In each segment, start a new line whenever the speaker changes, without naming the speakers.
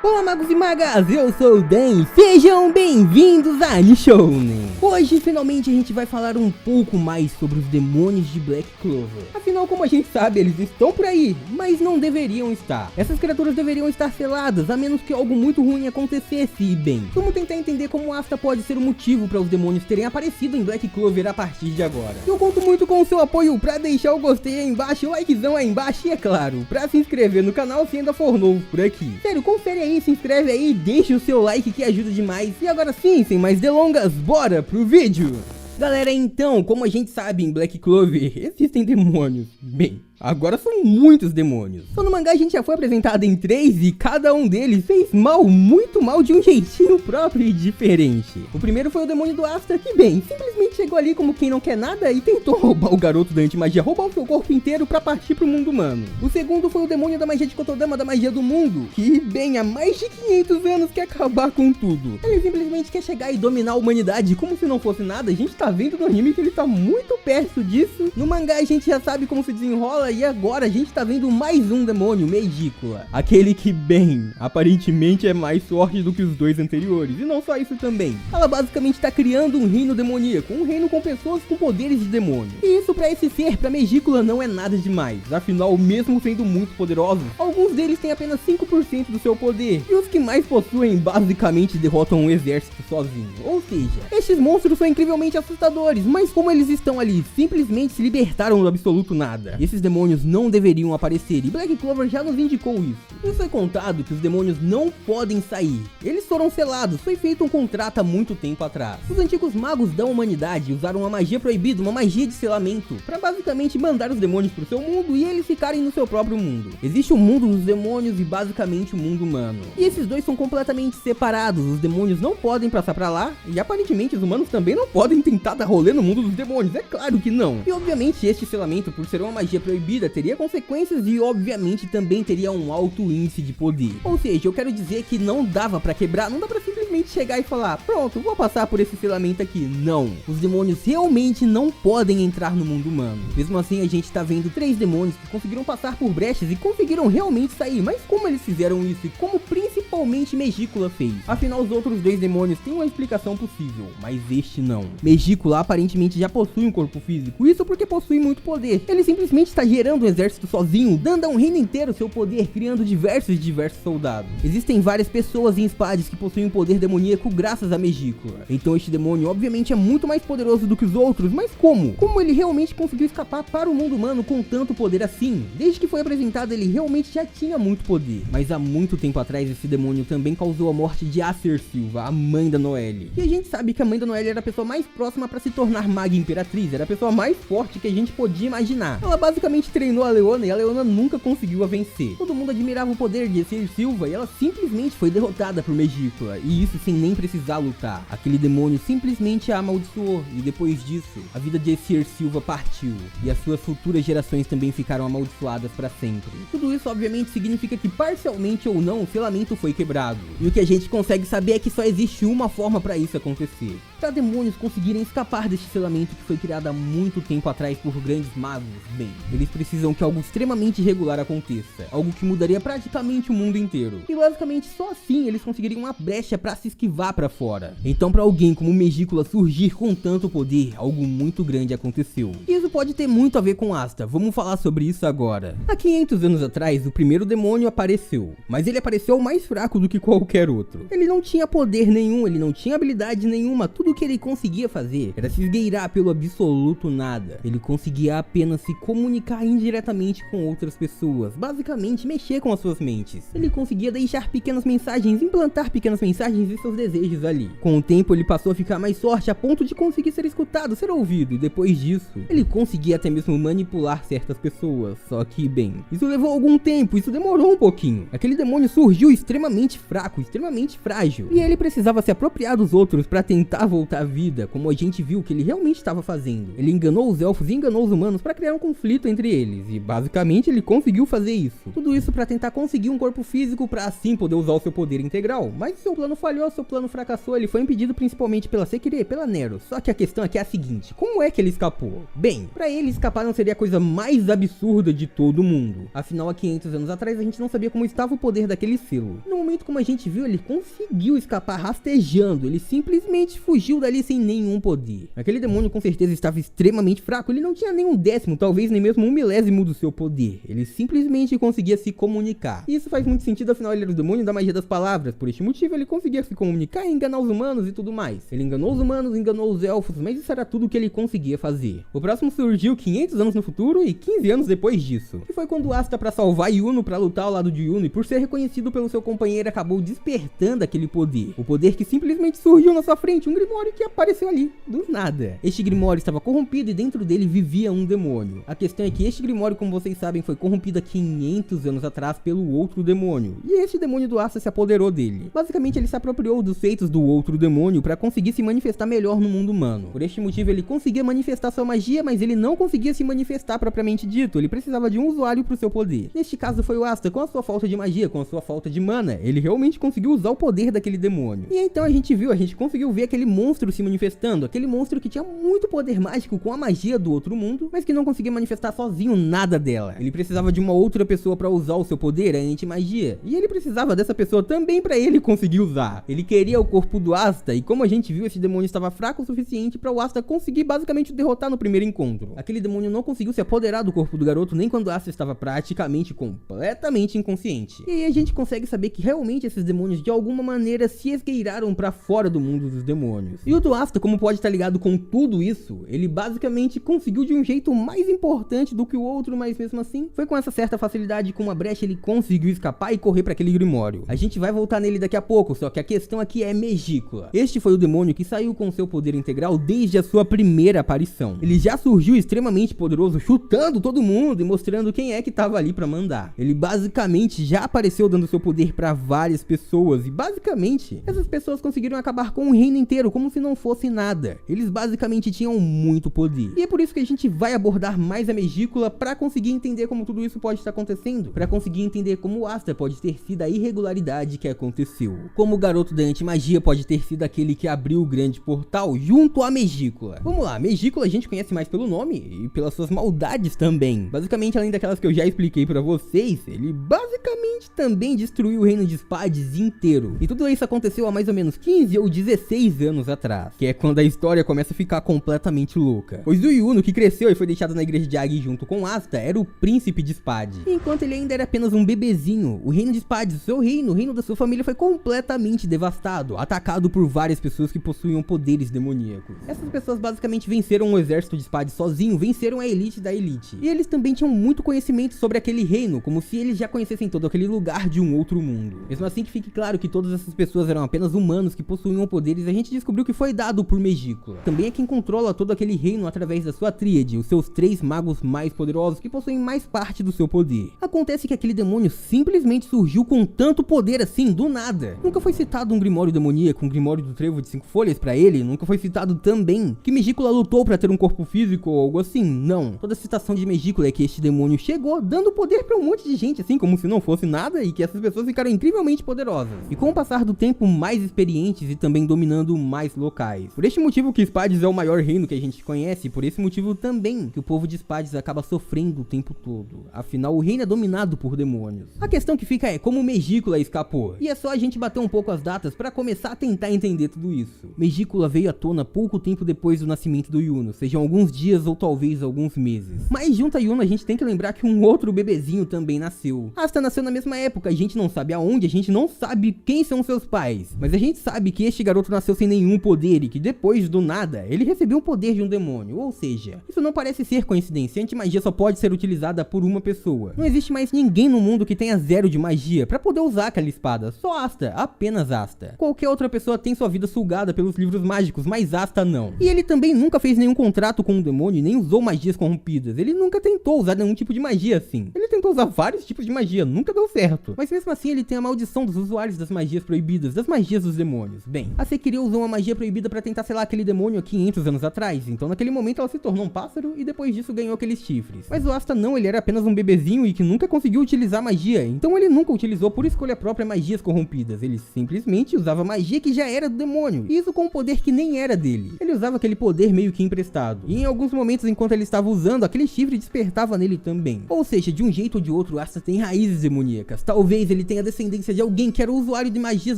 Olá magos e magas, eu sou o Dan, sejam bem-vindos a Nishounen. Hoje finalmente a gente vai falar um pouco mais sobre os demônios de Black Clover. Afinal, como a gente sabe, eles estão por aí, mas não deveriam estar. Essas criaturas deveriam estar seladas, a menos que algo muito ruim acontecesse. E bem, vamos tentar entender como Asta pode ser o motivo para os demônios terem aparecido em Black Clover a partir de agora. Eu conto muito com o seu apoio para deixar o gostei aí embaixo, o likezão aí embaixo e é claro, para se inscrever no canal se ainda for novo por aqui. Sério, confere aí, se inscreve aí, deixa o seu like que ajuda demais. E agora sim, sem mais delongas, bora pro vídeo! Galera, então, como a gente sabe, em Black Clover existem demônios. Bem, agora são muitos demônios. Só no mangá a gente já foi apresentado em 3 e cada um deles fez mal, muito mal, de um jeitinho próprio e diferente. O primeiro foi o demônio do Asta, que bem, simplesmente chegou ali como quem não quer nada e tentou roubar o garoto da antimagia, roubar o seu corpo inteiro pra partir pro mundo humano. O segundo foi o demônio da magia de Kotodama, da magia do mundo, que bem, há mais de 500 anos quer acabar com tudo. Ele simplesmente quer chegar e dominar a humanidade como se não fosse nada. A gente tá vendo no anime que ele tá muito perto disso. No mangá a gente já sabe como se desenrola e agora a gente tá vendo mais um demônio, Megicula. Aquele que, bem, aparentemente é mais forte do que os dois anteriores. E não só isso também. Ela basicamente tá criando um reino demoníaco, um reino com pessoas com poderes de demônio. E isso pra esse ser, pra Megicula, não é nada demais. Afinal, mesmo sendo muito poderosos, alguns deles têm apenas 5% do seu poder. E os que mais possuem, basicamente derrotam um exército sozinho. Ou seja, estes monstros são incrivelmente assustadores, mas como eles estão ali, simplesmente se libertaram do absoluto nada. E esses demônios não deveriam aparecer, e Black Clover já nos indicou isso. Nos foi contado que os demônios não podem sair. Eles foram selados, foi feito um contrato há muito tempo atrás. Os antigos magos da humanidade usaram uma magia proibida, uma magia de selamento, para basicamente mandar os demônios pro seu mundo e eles ficarem no seu próprio mundo. Existe o mundo dos demônios e basicamente o mundo humano. E esses dois são completamente separados, os demônios não podem passar pra lá, e aparentemente os humanos também não podem tentar dar rolê no mundo dos demônios, é claro que não. E obviamente este selamento, por ser uma magia proibida, teria consequências e obviamente também teria um alto índice de poder. Ou seja, eu quero dizer que não dava pra quebrar, não dá pra simplesmente chegar e falar, pronto, vou passar por esse selamento aqui. Não, os demônios realmente não podem entrar no mundo humano. Mesmo assim, a gente tá vendo 3 demônios que conseguiram passar por brechas e conseguiram realmente sair, mas como eles fizeram isso e como principalmente Megicula fez? Afinal, os outros 2 demônios têm uma explicação possível, mas este não. Megicula aparentemente já possui um corpo físico, isso porque possui muito poder. Ele simplesmente está gerando um exército sozinho, dando a um reino inteiro seu poder, criando diversos soldados. Existem várias pessoas em Spades que possuem um poder demoníaco graças a Megicula. Então este demônio obviamente é muito mais poderoso do que os outros, mas como? Como ele realmente conseguiu escapar para o mundo humano com tanto poder assim? Desde que foi apresentado ele realmente já tinha muito poder, mas há muito tempo atrás esse demônio também causou a morte de Acer Silva, a mãe da Noelle. E a gente sabe que a mãe da Noelle era a pessoa mais próxima para se tornar maga imperatriz, era a pessoa mais forte que a gente podia imaginar. Ela basicamente treinou a Leona e a Leona nunca conseguiu a vencer. Todo mundo admirava o poder de Acer Silva e ela simplesmente foi derrotada por Megicula, e isso sem nem precisar lutar. Aquele demônio simplesmente a amaldiçoou e depois disso, a vida de Acer Silva partiu e as suas futuras gerações também ficaram amaldiçoadas para sempre. Tudo isso obviamente significa que parcialmente ou não o selamento foi quebrado. E o que a gente consegue saber é que só existe uma forma para isso acontecer. Para demônios conseguirem escapar deste selamento que foi criado há muito tempo atrás por grandes magos, bem, eles precisam que algo extremamente irregular aconteça, algo que mudaria praticamente o mundo inteiro. E basicamente só assim eles conseguiriam uma brecha para se esquivar para fora. Então para alguém como Megicula surgir com tanto poder, algo muito grande aconteceu. E isso pode ter muito a ver com Asta, vamos falar sobre isso agora. Há 500 anos atrás, o primeiro demônio apareceu, mas ele apareceu mais fraco do que qualquer outro. Ele não tinha poder nenhum, ele não tinha habilidade nenhuma, tudo que ele conseguia fazer era se esgueirar pelo absoluto nada. Ele conseguia apenas se comunicar indiretamente com outras pessoas, basicamente mexer com as suas mentes. Ele conseguia deixar pequenas mensagens, implantar pequenas mensagens e seus desejos ali. Com o tempo ele passou a ficar mais forte a ponto de conseguir ser escutado, ser ouvido, e depois disso, ele conseguia até mesmo manipular certas pessoas. Só que, bem, isso levou algum tempo, isso demorou um pouquinho. Aquele demônio surgiu extremamente fraco, extremamente frágil, e ele precisava se apropriar dos outros para tentar voltar voltar à vida, como a gente viu que ele realmente estava fazendo. Ele enganou os elfos e enganou os humanos para criar um conflito entre eles, e basicamente ele conseguiu fazer isso. Tudo isso para tentar conseguir um corpo físico para assim poder usar o seu poder integral, mas seu plano falhou, seu plano fracassou, ele foi impedido principalmente pela Sekirê, pela Nero. Só que a questão aqui é a seguinte, como é que ele escapou? Bem, para ele escapar não seria a coisa mais absurda de todo mundo. Afinal, há 500 anos atrás a gente não sabia como estava o poder daquele selo. No momento como a gente viu, ele conseguiu escapar rastejando, ele simplesmente fugiu dali sem nenhum poder. Aquele demônio com certeza estava extremamente fraco, ele não tinha nem um décimo, talvez nem mesmo um milésimo do seu poder. Ele simplesmente conseguia se comunicar. E isso faz muito sentido, afinal ele era o demônio da magia das palavras. Por este motivo ele conseguia se comunicar e enganar os humanos e tudo mais. Ele enganou os humanos, enganou os elfos, mas isso era tudo o que ele conseguia fazer. O próximo surgiu 500 anos no futuro e 15 anos depois disso. E foi quando Asta, para salvar Yuno, para lutar ao lado de Yuno e por ser reconhecido pelo seu companheiro, acabou despertando aquele poder. O poder que simplesmente surgiu na sua frente, um Grimório que apareceu ali, do nada. Este Grimório estava corrompido e dentro dele vivia um demônio. A questão é que este Grimório, como vocês sabem, foi corrompido há 500 anos atrás pelo outro demônio. E este demônio do Asta se apoderou dele. Basicamente ele se apropriou dos feitos do outro demônio para conseguir se manifestar melhor no mundo humano. Por este motivo ele conseguia manifestar sua magia, mas ele não conseguia se manifestar propriamente dito. Ele precisava de um usuário para o seu poder. Neste caso foi o Asta, com a sua falta de magia, com a sua falta de mana. Ele realmente conseguiu usar o poder daquele demônio. E então a gente conseguiu ver aquele monstro se manifestando. Aquele monstro que tinha muito poder mágico com a magia do outro mundo, mas que não conseguia manifestar sozinho nada dela. Ele precisava de uma outra pessoa para usar o seu poder, a anti-magia. E ele precisava dessa pessoa também para ele conseguir usar. Ele queria o corpo do Asta, e como a gente viu, esse demônio estava fraco o suficiente para o Asta conseguir basicamente o derrotar no primeiro encontro. Aquele demônio não conseguiu se apoderar do corpo do garoto nem quando o Asta estava praticamente completamente inconsciente. E aí a gente consegue saber que realmente esses demônios de alguma maneira se esgueiraram para fora do mundo dos demônios. E o do Asta, como pode estar ligado com tudo isso, ele basicamente conseguiu de um jeito mais importante do que o outro, mas mesmo assim, foi com essa certa facilidade, com uma brecha, ele conseguiu escapar e correr para aquele Grimório. A gente vai voltar nele daqui a pouco, só que a questão aqui é Megícula. Este foi o demônio que saiu com seu poder integral desde a sua primeira aparição. Ele já surgiu extremamente poderoso, chutando todo mundo e mostrando quem é que tava ali para mandar. Ele basicamente já apareceu dando seu poder para várias pessoas e basicamente essas pessoas conseguiram acabar com o reino inteiro como se não fosse nada. Eles basicamente tinham muito poder. E é por isso que a gente vai abordar mais a Megícula para conseguir entender como tudo isso pode estar acontecendo, para conseguir entender como o Asta pode ter sido a irregularidade que aconteceu, como o garoto da anti-magia pode ter sido aquele que abriu o grande portal junto à Megícula. Vamos lá, Megícula a gente conhece mais pelo nome e pelas suas maldades também. Basicamente, além daquelas que eu já expliquei para vocês, ele basicamente também destruiu o reino de Spades inteiro. E tudo isso aconteceu há mais ou menos 15 ou 16 anos atrás, que é quando a história começa a ficar completamente louca. Pois o Yuno, que cresceu e foi deixado na igreja de Agi junto com Asta, era o príncipe de Spades. E enquanto ele ainda era apenas um bebezinho, o reino de Spades, o seu reino, o reino da sua família foi completamente devastado, atacado por várias pessoas que possuíam poderes demoníacos. Essas pessoas basicamente venceram o exército de Spades sozinho, venceram a elite da elite. E eles também tinham muito conhecimento sobre aquele reino, como se eles já conhecessem todo aquele lugar de um outro mundo. Mesmo assim, que fique claro que todas essas pessoas eram apenas humanos que possuíam poderes, a gente descobriu que foi dado por Megícula. Também é quem controla todo aquele reino através da sua tríade, os seus 3 magos mais poderosos que possuem mais parte do seu poder. Acontece que aquele demônio simplesmente surgiu com tanto poder assim, do nada. Nunca foi citado um Grimório demoníaco, um Grimório do Trevo de 5 folhas pra ele, nunca foi citado também que Megícula lutou pra ter um corpo físico ou algo assim, não. Toda a citação de Megícula é que este demônio chegou dando poder pra um monte de gente assim, como se não fosse nada, e que essas pessoas ficaram incrivelmente poderosas. E com o passar do tempo, mais experientes e também dominando mais locais. Por este motivo que Spades é o maior reino que a gente conhece, por esse motivo também que o povo de Spades acaba sofrendo o tempo todo. Afinal, o reino é dominado por demônios. A questão que fica é como Megícula escapou. E é só a gente bater um pouco as datas para começar a tentar entender tudo isso. Megícula veio à tona pouco tempo depois do nascimento do Yuno, sejam alguns dias ou talvez alguns meses. Mas junto a Yuno a gente tem que lembrar que um outro bebezinho também nasceu. Asta nasceu na mesma época, a gente não sabe aonde, a gente não sabe quem são seus pais. Mas a gente sabe que este garoto nasceu sem nenhum poder e que depois do nada, ele recebeu o poder de um demônio. Ou seja, isso não parece ser coincidência, a antimagia só pode ser utilizada por uma pessoa. Não existe mais ninguém no mundo que tenha 0 de magia pra poder usar aquela espada, só Asta, apenas Asta. Qualquer outra pessoa tem sua vida sugada pelos livros mágicos, mas Asta não. E ele também nunca fez nenhum contrato com um demônio, nem usou magias corrompidas, ele nunca tentou usar nenhum tipo de magia assim. Ele tentou usar vários tipos de magia, nunca deu certo. Mas mesmo assim ele tem a maldição dos usuários das magias proibidas, das magias dos demônios. Bem, a Sekirê usou uma magia magia proibida pra tentar selar aquele demônio há 500 anos atrás, então naquele momento ela se tornou um pássaro e depois disso ganhou aqueles chifres. Mas o Asta não, ele era apenas um bebezinho e que nunca conseguiu utilizar magia, então ele nunca utilizou por escolha própria magias corrompidas, ele simplesmente usava magia que já era do demônio, e isso com um poder que nem era dele. Ele usava aquele poder meio que emprestado, e em alguns momentos enquanto ele estava usando, aquele chifre despertava nele também. Ou seja, de um jeito ou de outro, o Asta tem raízes demoníacas. Talvez ele tenha descendência de alguém que era usuário de magias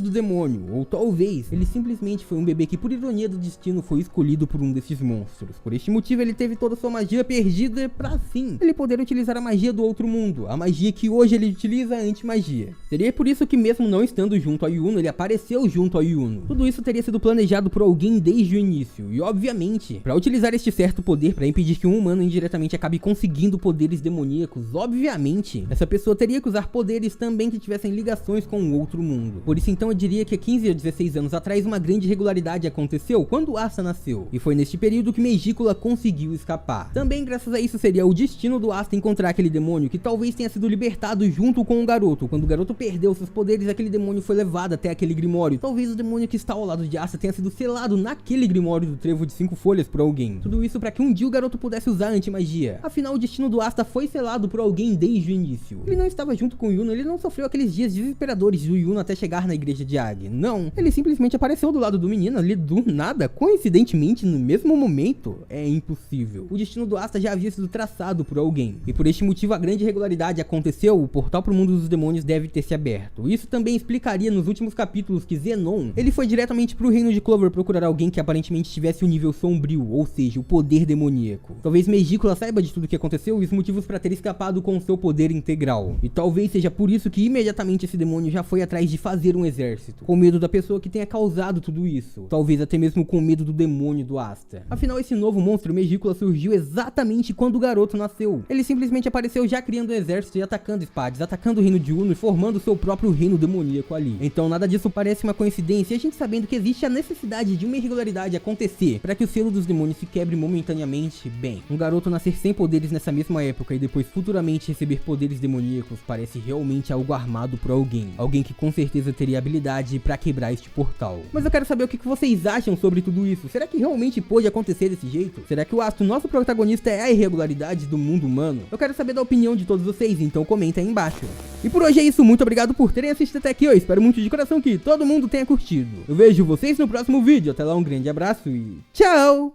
do demônio, ou talvez ele simplesmente foi um bebê que, por ironia do destino, foi escolhido por um desses monstros. Por este motivo, ele teve toda a sua magia perdida pra sim ele poder utilizar a magia do outro mundo, a magia que hoje ele utiliza, a anti-magia. Seria por isso que, mesmo não estando junto a Yuno, ele apareceu junto a Yuno. Tudo isso teria sido planejado por alguém desde o início, e obviamente, para utilizar este certo poder para impedir que um humano indiretamente acabe conseguindo poderes demoníacos, obviamente, essa pessoa teria que usar poderes também que tivessem ligações com o outro mundo. Por isso então eu diria que há 15 a 16 anos atrás uma grande irregularidade aconteceu quando Asta nasceu, e foi neste período que Megicula conseguiu escapar. Também graças a isso seria o destino do Asta encontrar aquele demônio que talvez tenha sido libertado junto com o garoto. Quando o garoto perdeu seus poderes, aquele demônio foi levado até aquele grimório. Talvez o demônio que está ao lado de Asta tenha sido selado naquele grimório do trevo de 5 folhas por alguém. Tudo isso para que um dia o garoto pudesse usar anti-magia. Afinal, o destino do Asta foi selado por alguém desde o início. Ele não estava junto com o Yuno, ele não sofreu aqueles dias desesperadores do Yuno até chegar na igreja de Ag. Não, ele simplesmente apareceu do lado do menino ali do nada, coincidentemente no mesmo momento. É impossível. O destino do Asta já havia sido traçado por alguém, e por este motivo a grande irregularidade aconteceu. O portal para o mundo dos demônios deve ter se aberto. Isso também explicaria nos últimos capítulos que Zenon, ele foi diretamente para o reino de Clover procurar alguém que aparentemente tivesse o nível sombrio, ou seja, o poder demoníaco. Talvez Megicula saiba de tudo o que aconteceu e os motivos para ter escapado com seu poder integral. E talvez seja por isso que imediatamente esse demônio já foi atrás de fazer um exército, com medo da pessoa que tenha causado tudo isso. Talvez até mesmo com medo do demônio do Asta. Afinal, esse novo monstro Megicula surgiu exatamente quando o garoto nasceu. Ele simplesmente apareceu já criando um exército e atacando Spades, atacando o reino de Uno e formando seu próprio reino demoníaco ali. Então nada disso parece uma coincidência, e a gente sabendo que existe a necessidade de uma irregularidade acontecer para que o selo dos demônios se quebre momentaneamente. Bem, um garoto nascer sem poderes nessa mesma época e depois futuramente receber poderes demoníacos parece realmente algo armado por alguém. Alguém que com certeza teria habilidade para quebrar este portal. Mas eu quero saber o que vocês acham sobre tudo isso. Será que realmente pôde acontecer desse jeito? Será que o Asta, nosso protagonista, é a irregularidade do mundo humano? Eu quero saber da opinião de todos vocês, então comenta aí embaixo. E por hoje é isso, muito obrigado por terem assistido até aqui. Eu espero muito de coração que todo mundo tenha curtido. Eu vejo vocês no próximo vídeo. Até lá, um grande abraço e tchau!